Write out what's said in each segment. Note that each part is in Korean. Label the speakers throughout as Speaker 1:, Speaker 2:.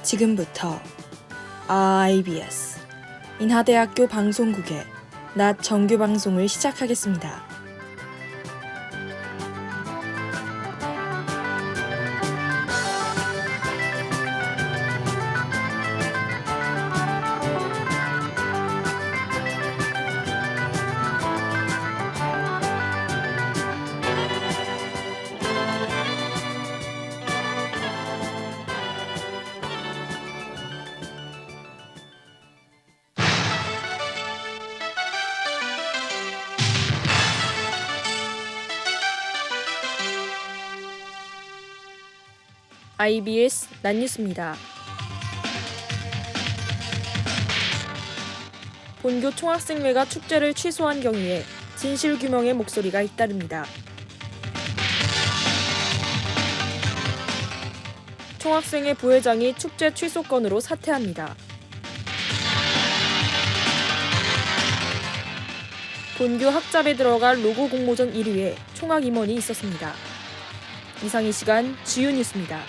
Speaker 1: 지금부터 IBS 인하대학교 방송국의 낮 정규 방송을 시작하겠습니다. IBS 낮뉴스입니다. 본교 총학생회가 축제를 취소한 경위에 진실규명의 목소리가 잇따릅니다. 총학생회 부회장이 축제 취소 건으로 사퇴합니다. 본교 학잡에 들어갈 로고 공모전 1위에 총학 임원이 있었습니다. 이상 이 시간 주요 뉴스입니다.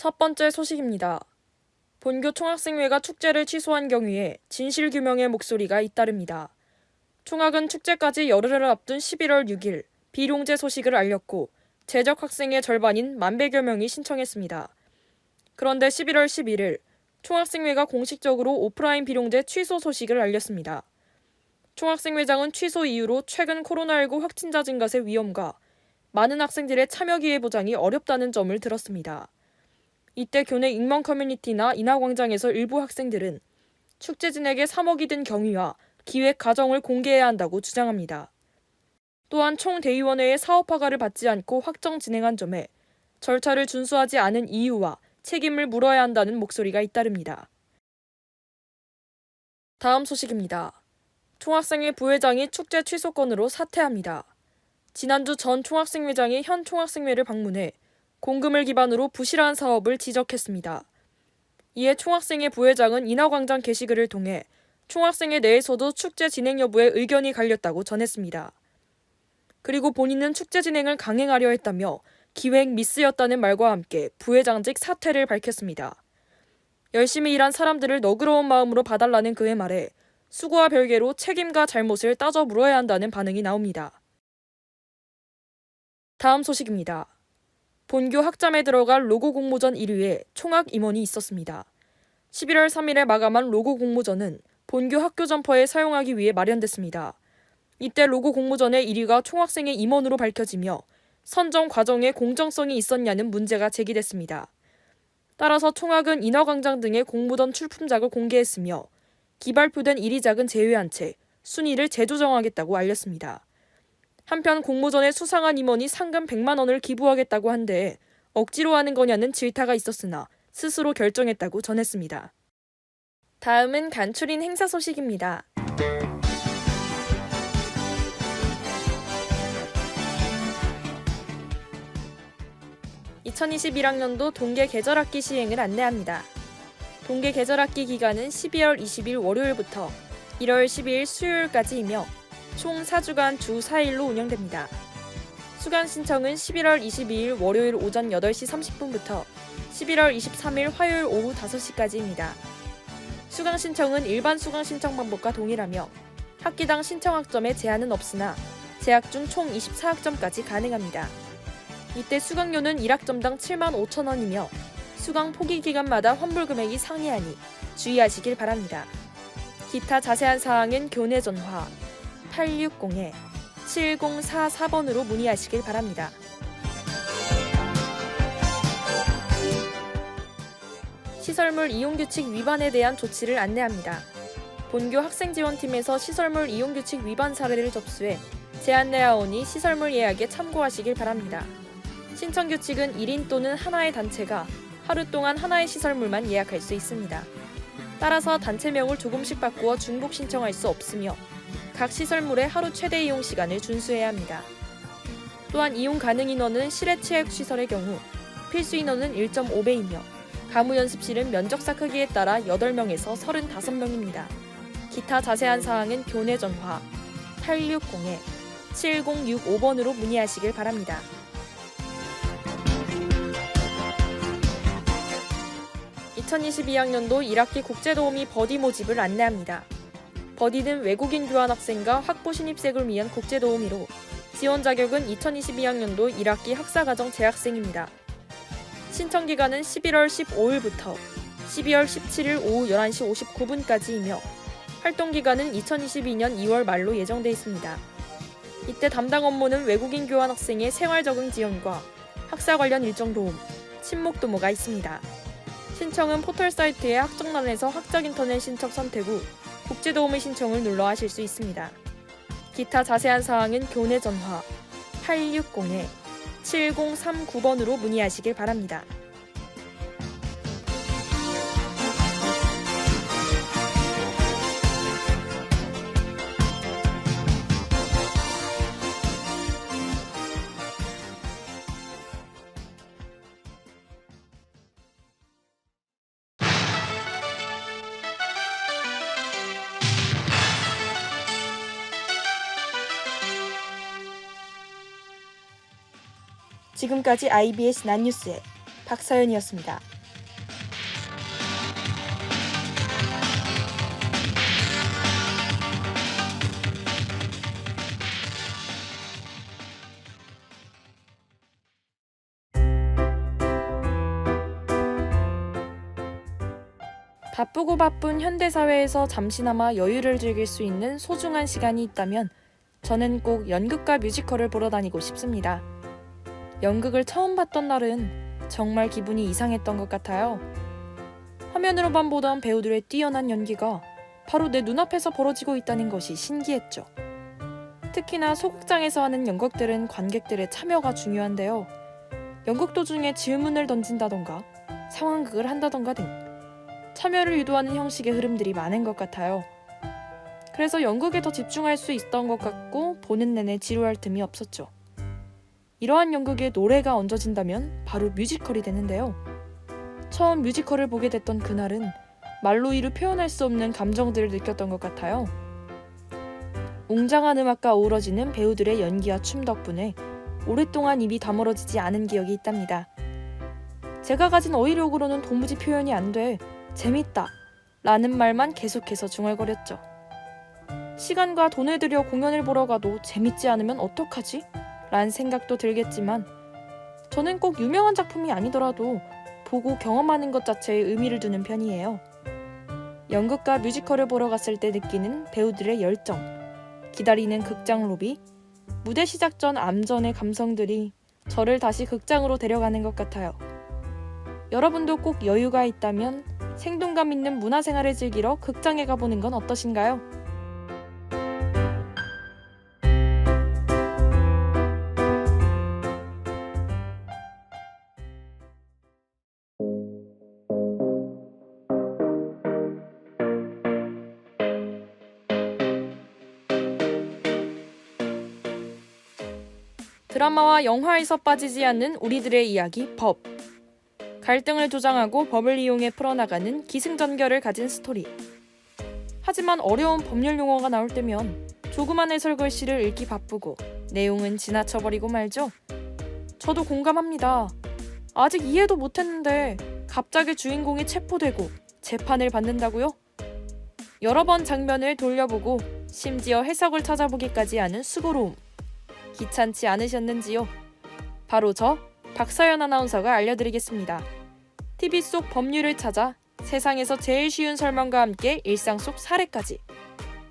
Speaker 1: 첫 번째 소식입니다. 본교 총학생회가 축제를 취소한 경위에 진실규명의 목소리가 잇따릅니다. 총학은 축제까지 열흘을 앞둔 11월 6일 비룡제 소식을 알렸고 재적 학생의 절반인 10,000여 명이 신청했습니다. 그런데 11월 11일 총학생회가 공식적으로 오프라인 비룡제 취소 소식을 알렸습니다. 총학생회장은 취소 이유로 최근 코로나19 확진자 증가세 위험과 많은 학생들의 참여 기회 보장이 어렵다는 점을 들었습니다. 이때 교내 익명 커뮤니티나 인하광장에서 일부 학생들은 축제 진행에 3억이 든 경위와 기획 과정을 공개해야 한다고 주장합니다. 또한 총대위원회의 사업 허가를 받지 않고 확정 진행한 점에 절차를 준수하지 않은 이유와 책임을 물어야 한다는 목소리가 잇따릅니다. 다음 소식입니다. 총학생회 부회장이 축제 취소 건으로 사퇴합니다. 지난주 전 총학생회장이 현 총학생회를 방문해 공금을 기반으로 부실한 사업을 지적했습니다. 이에 총학생회 부회장은 인하광장 게시글을 통해 총학생회 내에서도 축제 진행 여부에 의견이 갈렸다고 전했습니다. 그리고 본인은 축제 진행을 강행하려 했다며 기획 미스였다는 말과 함께 부회장직 사퇴를 밝혔습니다. 열심히 일한 사람들을 너그러운 마음으로 봐달라는 그의 말에 수고와 별개로 책임과 잘못을 따져 물어야 한다는 반응이 나옵니다. 다음 소식입니다. 본교 학점에 들어갈 로고 공모전 1위에 총학 임원이 있었습니다. 11월 3일에 마감한 로고 공모전은 본교 학교 점퍼에 사용하기 위해 마련됐습니다. 이때 로고 공모전의 1위가 총학생의 임원으로 밝혀지며 선정 과정에 공정성이 있었냐는 문제가 제기됐습니다. 따라서 총학은 인하광장 등의 공모전 출품작을 공개했으며 기발표된 1위작은 제외한 채 순위를 재조정하겠다고 알렸습니다. 한편 공모전에 수상한 임원이 상금 100만 원을 기부하겠다고 한데 억지로 하는 거냐는 질타가 있었으나 스스로 결정했다고 전했습니다. 다음은 간추린 행사 소식입니다. (2021학년도) 동계 계절학기 시행을 안내합니다. 동계 계절학기 기간은 12월 20일 월요일부터 1월 12일 수요일까지이며 총 4주간 주 4일로 운영됩니다. 수강 신청은 11월 22일 월요일 오전 8시 30분부터 11월 23일 화요일 오후 5시까지입니다. 수강 신청은 일반 수강 신청 방법과 동일하며 학기당 신청 학점에 제한은 없으나 재학 중 총 24학점까지 가능합니다. 이때 수강료는 1학점당 75,000원이며 수강 포기 기간마다 환불 금액이 상이하니 주의하시길 바랍니다. 기타 자세한 사항은 교내 전화 860-7044번으로 문의하시길 바랍니다. 시설물 이용규칙 위반에 대한 조치를 안내합니다. 본교 학생지원팀에서 시설물 이용규칙 위반 사례를 접수해 재안내하오니 시설물 예약에 참고하시길 바랍니다. 신청 규칙은 1인 또는 하나의 단체가 하루 동안 하나의 시설물만 예약할 수 있습니다. 따라서 단체명을 조금씩 바꾸어 중복 신청할 수 없으며 각 시설물의 하루 최대 이용 시간을 준수해야 합니다. 또한 이용 가능 인원은 실외체육시설의 경우 필수 인원은 1.5배이며 가무연습실은 면적사 크기에 따라 8명에서 35명입니다. 기타 자세한 사항은 교내 전화 860-7065번으로 문의하시길 바랍니다. (2022학년도 1학기 국제도우미 버디 모집을 안내합니다. 버디는 외국인 교환학생과 학부 신입생을 위한 국제도우미로 지원 자격은 2022학년도 1학기 학사과정 재학생입니다. 신청 기간은 11월 15일부터 12월 17일 오후 11시 59분까지이며 활동 기간은 2022년 2월 말로 예정돼 있습니다. 이때 담당 업무는 외국인 교환학생의 생활 적응 지원과 학사 관련 일정 도움, 친목 도모가 있습니다. 신청은 포털 사이트의 학정란에서 학적 인터넷 신청 선택 후 국제도우미 신청을 눌러 하실 수 있습니다. 기타 자세한 사항은 교내 전화 860-7039번으로 문의하시길 바랍니다. 지금까지 IBS 낫뉴스의 박서연이었습니다. 바쁘고 바쁜 현대사회에서 잠시나마 여유를 즐길 수 있는 소중한 시간이 있다면 저는 꼭 연극과 뮤지컬을 보러 다니고 싶습니다. 연극을 처음 봤던 날은 정말 기분이 이상했던 것 같아요. 화면으로만 보던 배우들의 뛰어난 연기가 바로 내 눈앞에서 벌어지고 있다는 것이 신기했죠. 특히나 소극장에서 하는 연극들은 관객들의 참여가 중요한데요. 연극 도중에 질문을 던진다던가 상황극을 한다던가 등 참여를 유도하는 형식의 흐름들이 많은 것 같아요. 그래서 연극에 더 집중할 수 있었던 것 같고 보는 내내 지루할 틈이 없었죠. 이러한 연극에 노래가 얹어진다면 바로 뮤지컬이 되는데요. 처음 뮤지컬을 보게 됐던 그날은 말로 이루 표현할 수 없는 감정들을 느꼈던 것 같아요. 웅장한 음악과 어우러지는 배우들의 연기와 춤 덕분에 오랫동안 입이 다물어지지 않은 기억이 있답니다. 제가 가진 어휘력으로는 도무지 표현이 안 돼 재밌다 라는 말만 계속해서 중얼거렸죠. 시간과 돈을 들여 공연을 보러 가도 재밌지 않으면 어떡하지? 라는 생각도 들겠지만 저는 꼭 유명한 작품이 아니더라도 보고 경험하는 것 자체에 의미를 두는 편이에요. 연극과 뮤지컬을 보러 갔을 때 느끼는 배우들의 열정, 기다리는 극장 로비, 무대 시작 전 암전의 감성들이 저를 다시 극장으로 데려가는 것 같아요. 여러분도 꼭 여유가 있다면 생동감 있는 문화생활을 즐기러 극장에 가보는 건 어떠신가요? 드라마와 영화에서 빠지지 않는 우리들의 이야기 법. 갈등을 조장하고 법을 이용해 풀어나가는 기승전결을 가진 스토리. 하지만 어려운 법률 용어가 나올 때면 조그만 해설 글씨를 읽기 바쁘고 내용은 지나쳐버리고 말죠. 저도 공감합니다. 아직 이해도 못했는데 갑자기 주인공이 체포되고 재판을 받는다고요? 여러 번 장면을 돌려보고 심지어 해석을 찾아보기까지 하는 수고로움. 귀찮지 않으셨는지요? 바로 저 박서연 아나운서가 알려드리겠습니다. TV 속 법률을 찾아 세상에서 제일 쉬운 설명과 함께 일상 속 사례까지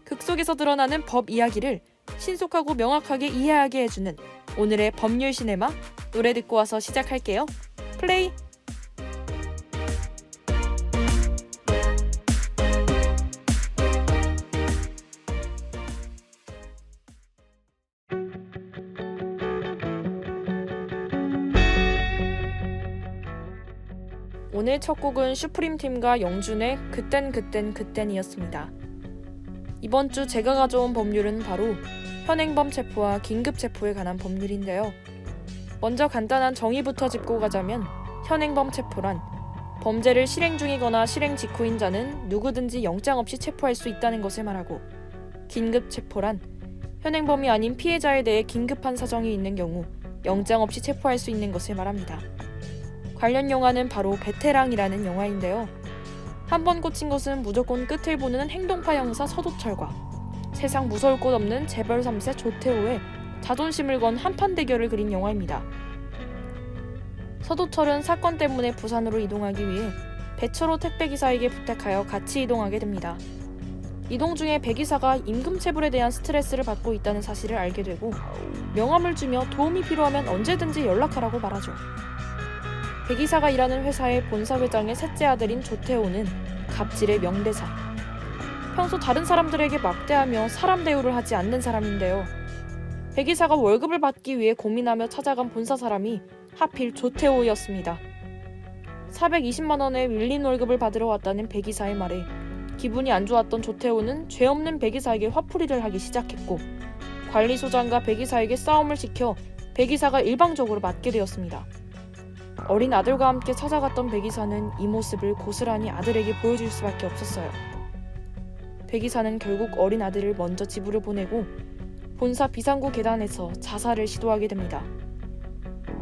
Speaker 1: 극 속에서 드러나는 법 이야기를 신속하고 명확하게 이해하게 해주는 오늘의 법률 시네마, 노래 듣고 와서 시작할게요. 플레이! 오늘 첫 곡은 슈프림팀과 영준의 그땐이었습니다. 이번 주 제가 가져온 법률은 바로 현행범 체포와 긴급 체포에 관한 법률인데요. 먼저 간단한 정의부터 짚고 가자면 현행범 체포란 범죄를 실행 중이거나 실행 직후인 자는 누구든지 영장 없이 체포할 수 있다는 것을 말하고, 긴급 체포란 현행범이 아닌 피해자에 대해 긴급한 사정이 있는 경우 영장 없이 체포할 수 있는 것을 말합니다. 관련 영화는 바로 베테랑이라는 영화인데요. 한번 꽂힌 것은 무조건 끝을 보는 행동파 형사 서도철과 세상 무서울 곳 없는 재벌 3세 조태호의 자존심을 건 한판 대결을 그린 영화입니다. 서도철은 사건 때문에 부산으로 이동하기 위해 배철호 택배기사에게 부탁하여 같이 이동하게 됩니다. 이동 중에 배기사가 임금체불에 대한 스트레스를 받고 있다는 사실을 알게 되고 명함을 주며 도움이 필요하면 언제든지 연락하라고 말하죠. 배기사가 일하는 회사의 본사회장의 셋째 아들인 조태호는 갑질의 명대사. 평소 다른 사람들에게 막대하며 사람 대우를 하지 않는 사람인데요. 배기사가 월급을 받기 위해 고민하며 찾아간 본사 사람이 하필 조태호였습니다. 420만 원의 밀린 월급을 받으러 왔다는 배기사의 말에 기분이 안 좋았던 조태호는 죄 없는 배기사에게 화풀이를 하기 시작했고, 관리소장과 배기사에게 싸움을 시켜 배기사가 일방적으로 맞게 되었습니다. 어린 아들과 함께 찾아갔던 배기사는 이 모습을 고스란히 아들에게 보여줄 수밖에 없었어요. 배기사는 결국 어린 아들을 먼저 집으로 보내고 본사 비상구 계단에서 자살을 시도하게 됩니다.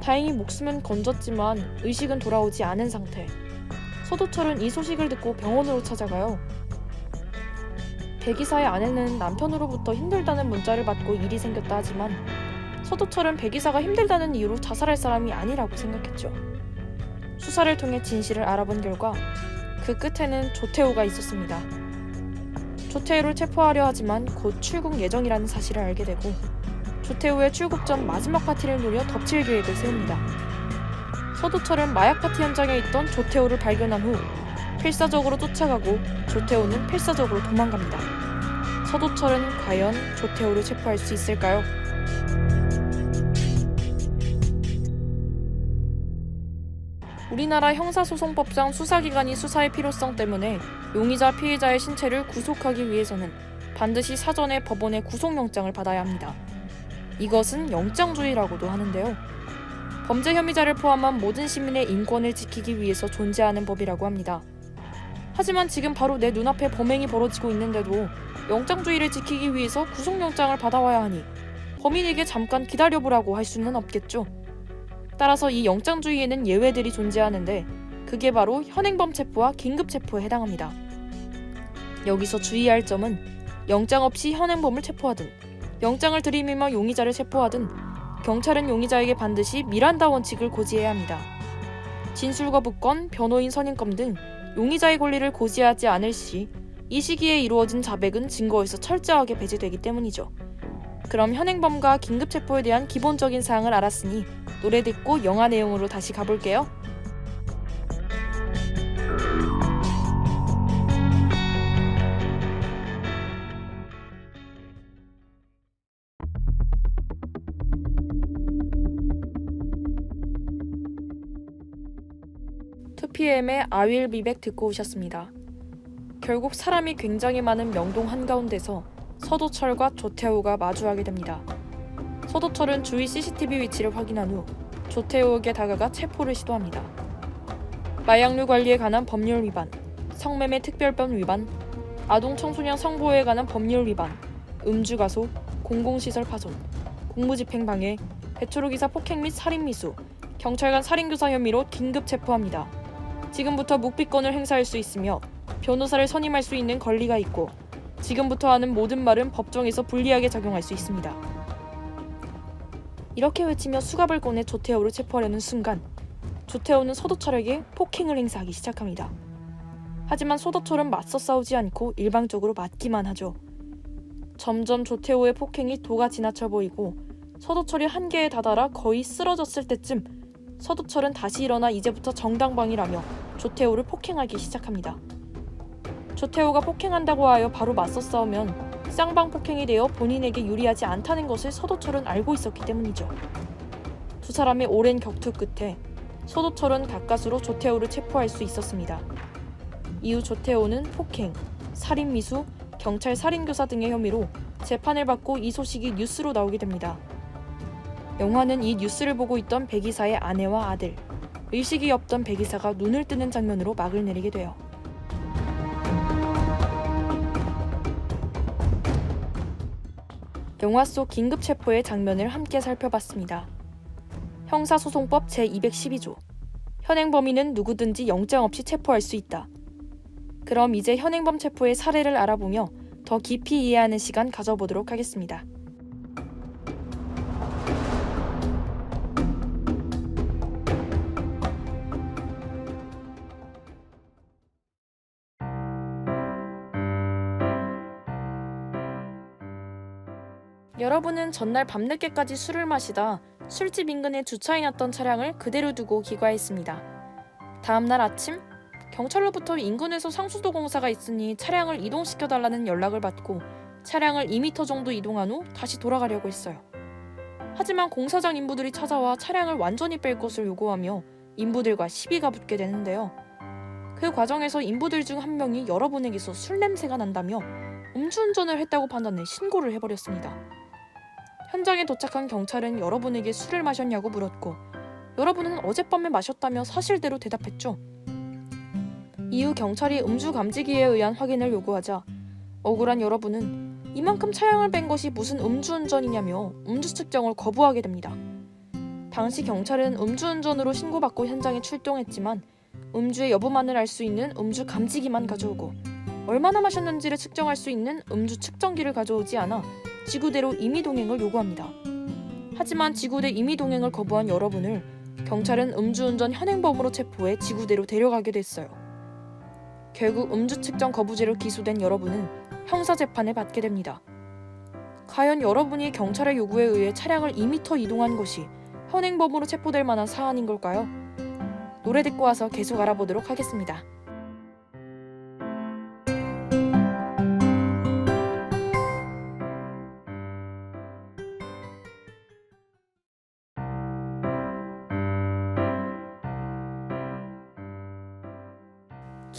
Speaker 1: 다행히 목숨은 건졌지만 의식은 돌아오지 않은 상태. 서도철은 이 소식을 듣고 병원으로 찾아가요. 배기사의 아내는 남편으로부터 힘들다는 문자를 받고 일이 생겼다 하지만 서도철은 배기사가 힘들다는 이유로 자살할 사람이 아니라고 생각했죠. 수사를 통해 진실을 알아본 결과 그 끝에는 조태호가 있었습니다. 조태호를 체포하려 하지만 곧 출국 예정이라는 사실을 알게 되고 조태호의 출국 전 마지막 파티를 노려 덮칠 계획을 세웁니다. 서도철은 마약 파티 현장에 있던 조태호를 발견한 후 필사적으로 쫓아가고 조태호는 필사적으로 도망갑니다. 서도철은 과연 조태호를 체포할 수 있을까요? 우리나라 형사소송법상 수사기관이 수사의 필요성 때문에 용의자 피해자의 신체를 구속하기 위해서는 반드시 사전에 법원의 구속영장을 받아야 합니다. 이것은 영장주의라고도 하는데요. 범죄 혐의자를 포함한 모든 시민의 인권을 지키기 위해서 존재하는 법이라고 합니다. 하지만 지금 바로 내 눈앞에 범행이 벌어지고 있는데도 영장주의를 지키기 위해서 구속영장을 받아와야 하니 범인에게 잠깐 기다려보라고 할 수는 없겠죠. 따라서 이 영장주의에는 예외들이 존재하는데 그게 바로 현행범 체포와 긴급 체포에 해당합니다. 여기서 주의할 점은 영장 없이 현행범을 체포하든 영장을 들이밀며 용의자를 체포하든 경찰은 용의자에게 반드시 미란다 원칙을 고지해야 합니다. 진술거부권, 변호인 선임권 등 용의자의 권리를 고지하지 않을 시 이 시기에 이루어진 자백은 증거에서 철저하게 배제되기 때문이죠. 그럼 현행범과 긴급체포에 대한 기본적인 사항을 알았으니 노래 듣고 영화 내용으로 다시 가볼게요. 투피엠의 I will be back 듣고 오셨습니다. 결국 사람이 굉장히 많은 명동 한가운데서 서도철과 조태호가 마주하게 됩니다. 서도철은 주위 CCTV 위치를 확인한 후 조태호에게 다가가 체포를 시도합니다. 마약류 관리에 관한 법률 위반, 성매매 특별법 위반, 아동 청소년 성보호에 관한 법률 위반, 음주가소, 공공시설 파손, 공무집행 방해, 배철호기사 폭행 및 살인미수, 경찰관 살인교사 혐의로 긴급 체포합니다. 지금부터 묵비권을 행사할 수 있으며 변호사를 선임할 수 있는 권리가 있고 지금부터 하는 모든 말은 법정에서 불리하게 작용할 수 있습니다. 이렇게 외치며 수갑을 꺼내 조태호를 체포하려는 순간 조태호는 서도철에게 폭행을 행사하기 시작합니다. 하지만 서도철은 맞서 싸우지 않고 일방적으로 맞기만 하죠. 점점 조태호의 폭행이 도가 지나쳐 보이고 서도철이 한계에 다다라 거의 쓰러졌을 때쯤 서도철은 다시 일어나 이제부터 정당방위라며 조태호를 폭행하기 시작합니다. 조태호가 폭행한다고 하여 바로 맞서 싸우면 쌍방 폭행이 되어 본인에게 유리하지 않다는 것을 서도철은 알고 있었기 때문이죠. 두 사람의 오랜 격투 끝에 서도철은 가까스로 조태호를 체포할 수 있었습니다. 이후 조태호는 폭행, 살인미수, 경찰 살인교사 등의 혐의로 재판을 받고 이 소식이 뉴스로 나오게 됩니다. 영화는 이 뉴스를 보고 있던 배기사의 아내와 아들, 의식이 없던 배 기사가 눈을 뜨는 장면으로 막을 내리게 돼요. 영화 속 긴급 체포의 장면을 함께 살펴봤습니다. 형사소송법 제212조. 현행 범인은 누구든지 영장 없이 체포할 수 있다. 그럼 이제 현행범 체포의 사례를 알아보며 더 깊이 이해하는 시간 가져보도록 하겠습니다. 여러분은 전날 밤늦게까지 술을 마시다 술집 인근에 주차해놨던 차량을 그대로 두고 귀가했습니다. 다음날 아침, 경찰로부터 인근에서 상수도 공사가 있으니 차량을 이동시켜달라는 연락을 받고 차량을 2m 정도 이동한 후 다시 돌아가려고 했어요. 하지만 공사장 인부들이 찾아와 차량을 완전히 뺄 것을 요구하며 인부들과 시비가 붙게 되는데요. 그 과정에서 인부들 중 한 명이 여러분에게서 술 냄새가 난다며 음주운전을 했다고 판단해 신고를 해버렸습니다. 현장에 도착한 경찰은 여러분에게 술을 마셨냐고 물었고 여러분은 어젯밤에 마셨다며 사실대로 대답했죠. 이후 경찰이 음주 감지기에 의한 확인을 요구하자 억울한 여러분은 이만큼 차량을 뺀 것이 무슨 음주운전이냐며 음주 측정을 거부하게 됩니다. 당시 경찰은 음주운전으로 신고받고 현장에 출동했지만 음주의 여부만을 알 수 있는 음주 감지기만 가져오고 얼마나 마셨는지를 측정할 수 있는 음주 측정기를 가져오지 않아 지구대로 임의동행을 요구합니다. 하지만 지구대 임의동행을 거부한 여러분을 경찰은 음주운전 현행범으로 체포해 지구대로 데려가게 됐어요. 결국 음주 측정 거부죄로 기소된 여러분은 형사재판을 받게 됩니다. 과연 여러분이 경찰의 요구에 의해 차량을 2m 이동한 것이 현행범으로 체포될 만한 사안인 걸까요? 노래 듣고 와서 계속 알아보도록 하겠습니다.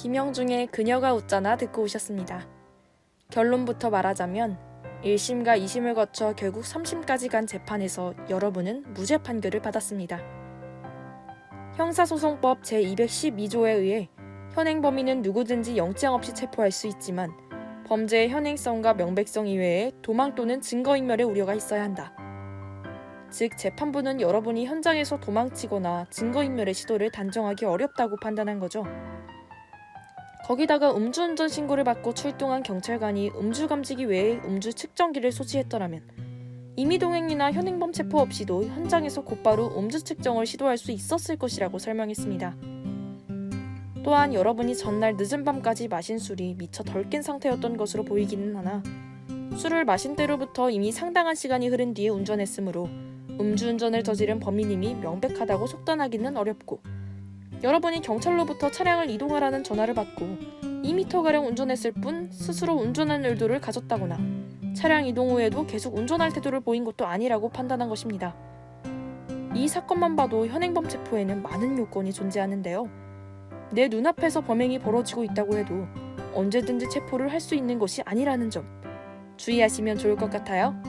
Speaker 1: 김영중의 그녀가 웃잖아 듣고 오셨습니다. 결론부터 말하자면 1심과 2심을 거쳐 결국 3심까지 간 재판에서 여러분은 무죄 판결을 받았습니다. 형사소송법 제212조에 의해 현행 범인은 누구든지 영장 없이 체포할 수 있지만 범죄의 현행성과 명백성 이외에 도망 또는 증거인멸의 우려가 있어야 한다. 즉 재판부는 여러분이 현장에서 도망치거나 증거인멸의 시도를 단정하기 어렵다고 판단한 거죠. 거기다가 음주운전 신고를 받고 출동한 경찰관이 음주감지기 외에 음주 측정기를 소지했더라면 임의동행이나 현행범 체포 없이도 현장에서 곧바로 음주 측정을 시도할 수 있었을 것이라고 설명했습니다. 또한 여러분이 전날 늦은 밤까지 마신 술이 미처 덜 깬 상태였던 것으로 보이기는 하나 술을 마신 때로부터 이미 상당한 시간이 흐른 뒤에 운전했으므로 음주운전을 저지른 범인임이 명백하다고 속단하기는 어렵고 여러분이 경찰로부터 차량을 이동하라는 전화를 받고 2m가량 운전했을 뿐 스스로 운전한 의도를 가졌다거나 차량 이동 후에도 계속 운전할 태도를 보인 것도 아니라고 판단한 것입니다. 이 사건만 봐도 현행범 체포에는 많은 요건이 존재하는데요. 내 눈앞에서 범행이 벌어지고 있다고 해도 언제든지 체포를 할 수 있는 것이 아니라는 점 주의하시면 좋을 것 같아요.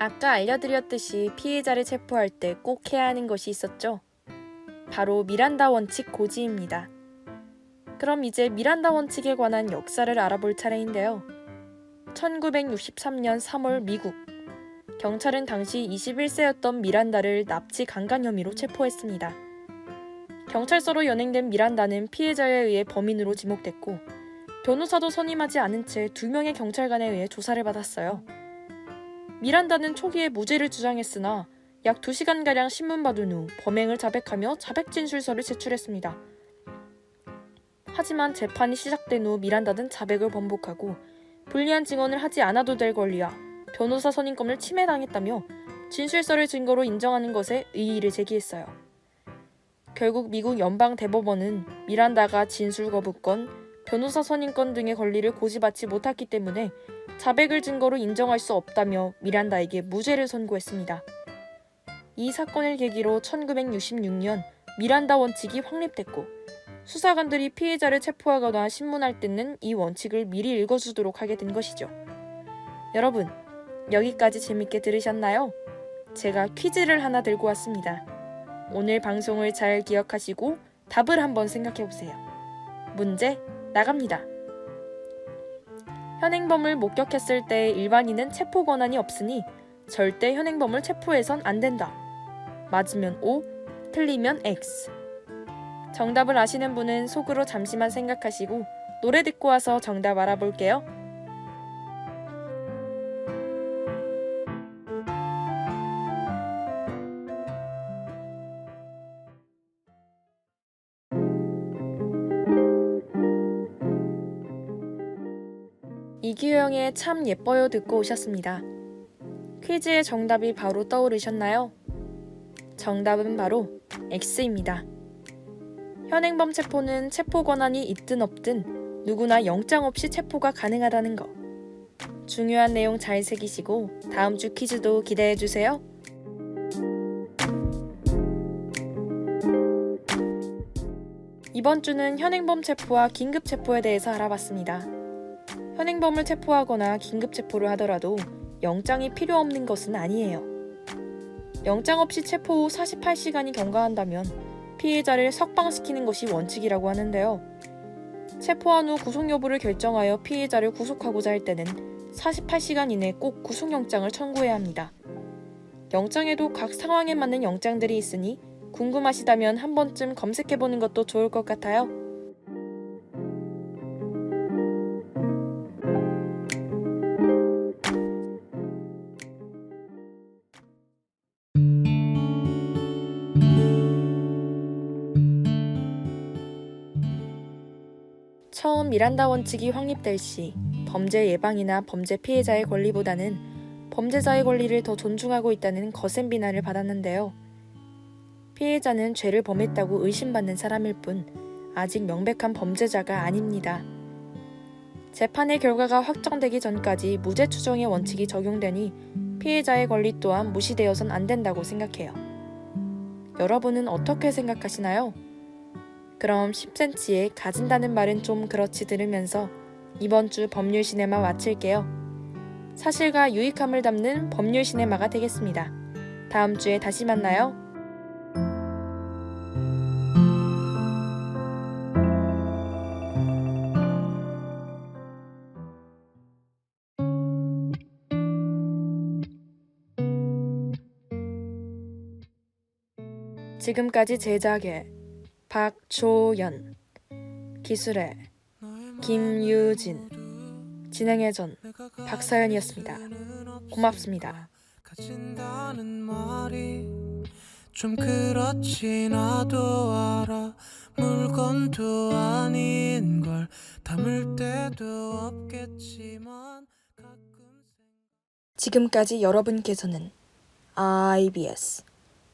Speaker 1: 아까 알려드렸듯이 피해자를 체포할 때 꼭 해야 하는 것이 있었죠. 바로 미란다 원칙 고지입니다. 그럼 이제 미란다 원칙에 관한 역사를 알아볼 차례인데요. 1963년 3월 미국 경찰은 당시 21세였던 미란다를 납치 강간 혐의로 체포했습니다. 경찰서로 연행된 미란다는 피해자에 의해 범인으로 지목됐고 변호사도 선임하지 않은 채 2명의 경찰관에 의해 조사를 받았어요. 미란다는 초기에 무죄를 주장했으나 약 2시간가량 신문받은 후 범행을 자백하며 자백진술서를 제출했습니다. 하지만 재판이 시작된 후 미란다는 자백을 번복하고 불리한 증언을 하지 않아도 될 권리와 변호사 선임권을 침해당했다며 진술서를 증거로 인정하는 것에異議를 제기했어요. 결국 미국 연방대법원은 미란다가 진술 거부권, 변호사 선임권 등의 권리를 고지받지 못했기 때문에 자백을 증거로 인정할 수 없다며 미란다에게 무죄를 선고했습니다. 이 사건을 계기로 1966년 미란다 원칙이 확립됐고 수사관들이 피해자를 체포하거나 신문할 때는 이 원칙을 미리 읽어주도록 하게 된 것이죠. 여러분, 여기까지 재밌게 들으셨나요? 제가 퀴즈를 하나 들고 왔습니다. 오늘 방송을 잘 기억하시고 답을 한번 생각해보세요. 문제 나갑니다. 현행범을 목격했을 때 일반인은 체포 권한이 없으니 절대 현행범을 체포해선 안 된다. 맞으면 O, 틀리면 X. 정답을 아시는 분은 속으로 잠시만 생각하시고 노래 듣고 와서 정답 알아볼게요. 이규영의 참 예뻐요 듣고 오셨습니다. 퀴즈의 정답이 바로 떠오르셨나요? 정답은 바로 X입니다. 현행범 체포는 체포 권한이 있든 없든 누구나 영장 없이 체포가 가능하다는 거. 중요한 내용 잘 새기시고 다음 주 퀴즈도 기대해주세요. 이번 주는 현행범 체포와 긴급 체포에 대해서 알아봤습니다. 현행범을 체포하거나 긴급 체포를 하더라도 영장이 필요 없는 것은 아니에요. 영장 없이 체포 후 48시간이 경과한다면 피해자를 석방시키는 것이 원칙이라고 하는데요. 체포한 후 구속 여부를 결정하여 피해자를 구속하고자 할 때는 48시간 이내 꼭 구속영장을 청구해야 합니다. 영장에도 각 상황에 맞는 영장들이 있으니 궁금하시다면 한 번쯤 검색해보는 것도 좋을 것 같아요. 처음 미란다 원칙이 확립될 시 범죄 예방이나 범죄 피해자의 권리보다는 범죄자의 권리를 더 존중하고 있다는 거센 비난을 받았는데요. 피해자는 죄를 범했다고 의심받는 사람일 뿐 아직 명백한 범죄자가 아닙니다. 재판의 결과가 확정되기 전까지 무죄 추정의 원칙이 적용되니 피해자의 권리 또한 무시되어선 안 된다고 생각해요. 여러분은 어떻게 생각하시나요? 그럼 10cm에 가진다는 말은 좀 그렇지 들으면서 이번 주 법률 시네마 마칠게요. 사실과 유익함을 담는 법률 시네마가 되겠습니다. 다음 주에 다시 만나요. 지금까지 제작의 박초연, 기술의 김유진, 진행의 전 박사연이었습니다. 고맙습니다. 가진다는 말이 좀 그렇지 나도 알아. 물건도 아닌 걸 담을 때도 없겠지만 지금까지 여러분께서는 IBS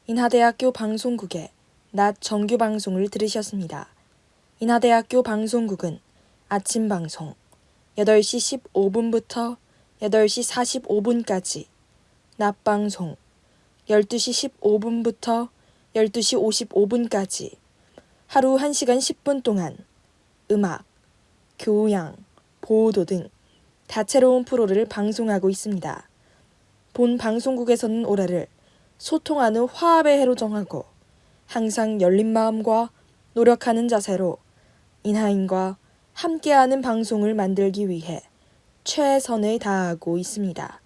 Speaker 1: 인하대학교 방송국의 낮 정규 방송을 들으셨습니다. 인하대학교 방송국은 아침 방송 8시 15분부터 8시 45분까지, 낮 방송 12시 15분부터 12시 55분까지 하루 1시간 10분 동안 음악, 교양, 보도 등 다채로운 프로를 방송하고 있습니다. 본 방송국에서는 올해를 소통하는 화합의 해로 정하고 항상 열린 마음과 노력하는 자세로 인하인과 함께하는 방송을 만들기 위해 최선을 다하고 있습니다.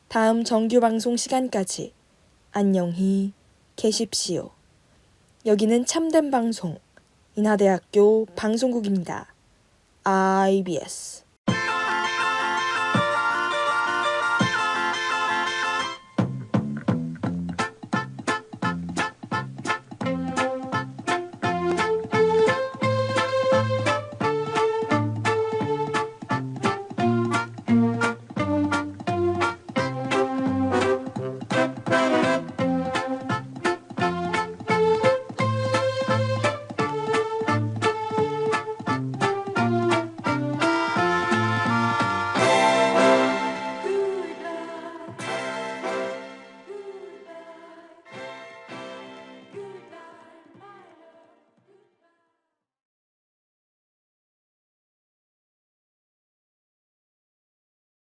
Speaker 1: 다음 정규 방송 시간까지 안녕히 계십시오. 여기는 참된 방송 인하대학교 방송국입니다. IBS